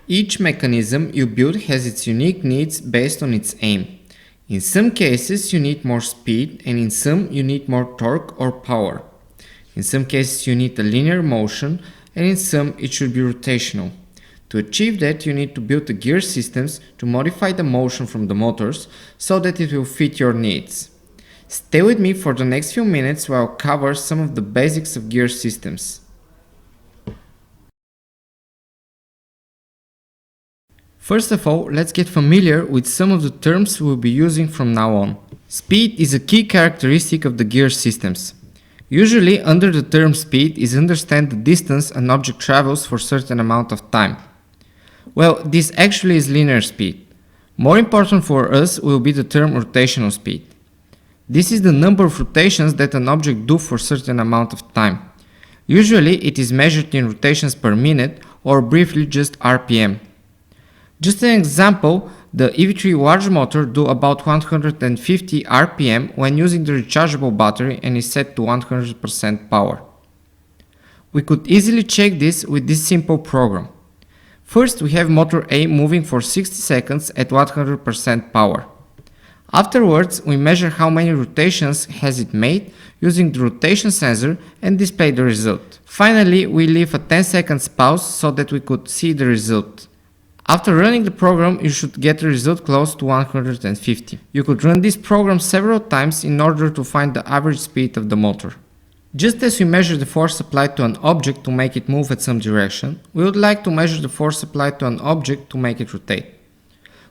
Each mechanism you build has its unique needs based on its aim. In some cases you need more speed, and in some you need more torque or power. In some cases you need a linear motion, and in some it should be rotational. To achieve that, you need to build the gear systems to modify the motion from the motors so that it will fit your needs. Stay with me for the next few minutes while I cover some of the basics of gear systems. First of all, let's get familiar with some of the terms we'll be using from now on. Speed is a key characteristic of the gear systems. Usually, under the term speed is understood the distance an object travels for a certain amount of time. Well, this actually is linear speed. More important for us will be the term rotational speed. This is the number of rotations that an object do for a certain amount of time. Usually it is measured in rotations per minute or briefly just RPM. Just an example, the EV3 large motor do about 150 RPM when using the rechargeable battery and is set to 100% power. We could easily check this with this simple program. First, we have motor A moving for 60 seconds at 100% power. Afterwards, we measure how many rotations has it made using the rotation sensor and display the result. Finally, we leave a 10 seconds pause so that we could see the result. After running the program, you should get the result close to 150. You could run this program several times in order to find the average speed of the motor. Just as we measure the force applied to an object to make it move at some direction, we would like to measure the force applied to an object to make it rotate.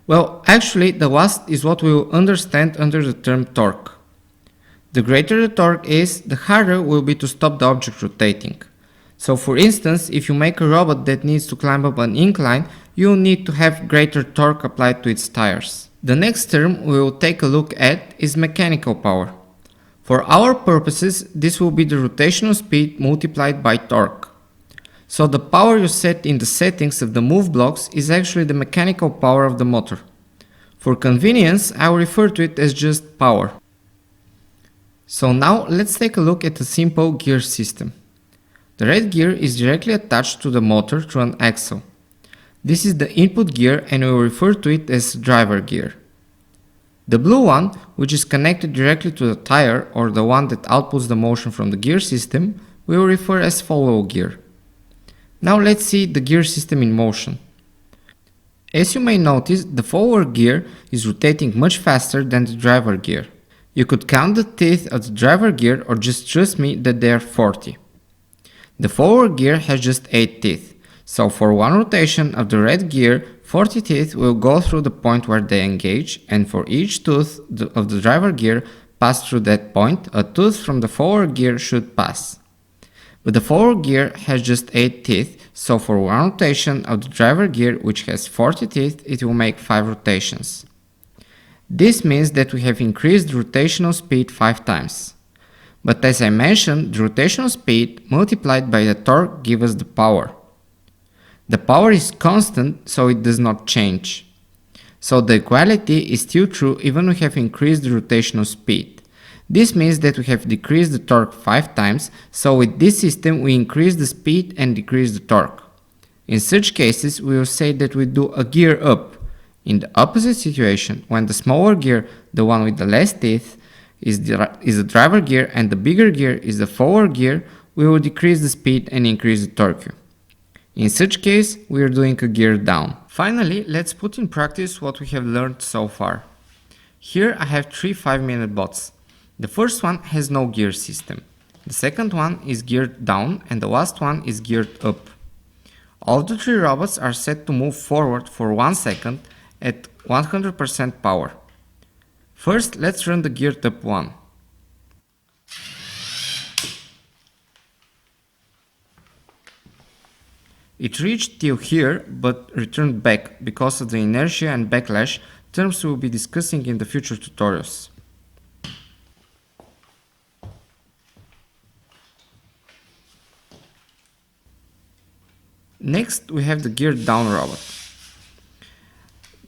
Well, actually, the last is what we will understand under the term torque. The greater the torque is, the harder will be to stop the object rotating. So for instance, if you make a robot that needs to climb up an incline, you will need to have greater torque applied to its tires. The next term we will take a look at is mechanical power. For our purposes, this will be the rotational speed multiplied by torque. So the power you set in the settings of the move blocks is actually the mechanical power of the motor. For convenience, I will refer to it as just power. So now let's take a look at a simple gear system. The red gear is directly attached to the motor through an axle. This is the input gear and we will refer to it as driver gear. The blue one, which is connected directly to the tire or the one that outputs the motion from the gear system, we will refer as follow gear. Now let's see the gear system in motion. As you may notice, the forward gear is rotating much faster than the driver gear. You could count the teeth of the driver gear or just trust me that they are 40. The forward gear has just 8 teeth, so for one rotation of the red gear, 40 teeth will go through the point where they engage, and for each tooth of the driver gear pass through that point, a tooth from the forward gear should pass. But the forward gear has just 8 teeth, so for one rotation of the driver gear, which has 40 teeth, it will make 5 rotations. This means that we have increased the rotational speed 5 times. But as I mentioned, the rotational speed multiplied by the torque gives us the power. The power is constant, so it does not change. So the equality is still true even we have increased the rotational speed. This means that we have decreased the torque 5 times, so with this system we increase the speed and decrease the torque. In such cases, we will say that we do a gear up. In the opposite situation, when the smaller gear, the one with the less teeth, is the driver gear and the bigger gear is the forward gear, we will decrease the speed and increase the torque. In such case, we are doing a gear down. Finally, let's put in practice what we have learned so far. Here I have 3 5-minute bots. The first one has no gear system. The second one is geared down and the last one is geared up. All the 3 robots are set to move forward for 1 second at 100% power. First, let's run the geared up one. It reached till here but returned back because of the inertia and backlash, terms we will be discussing in the future tutorials. Next, we have the geared down robot.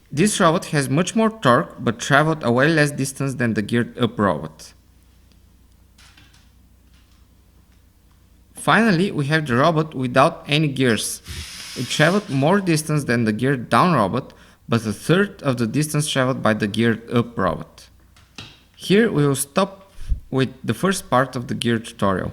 This robot has much more torque but traveled a way less distance than the geared up robot. Finally, we have the robot without any gears. It traveled more distance than the geared down robot, but a third of the distance traveled by the geared up robot. Here we will stop with the first part of the gear tutorial.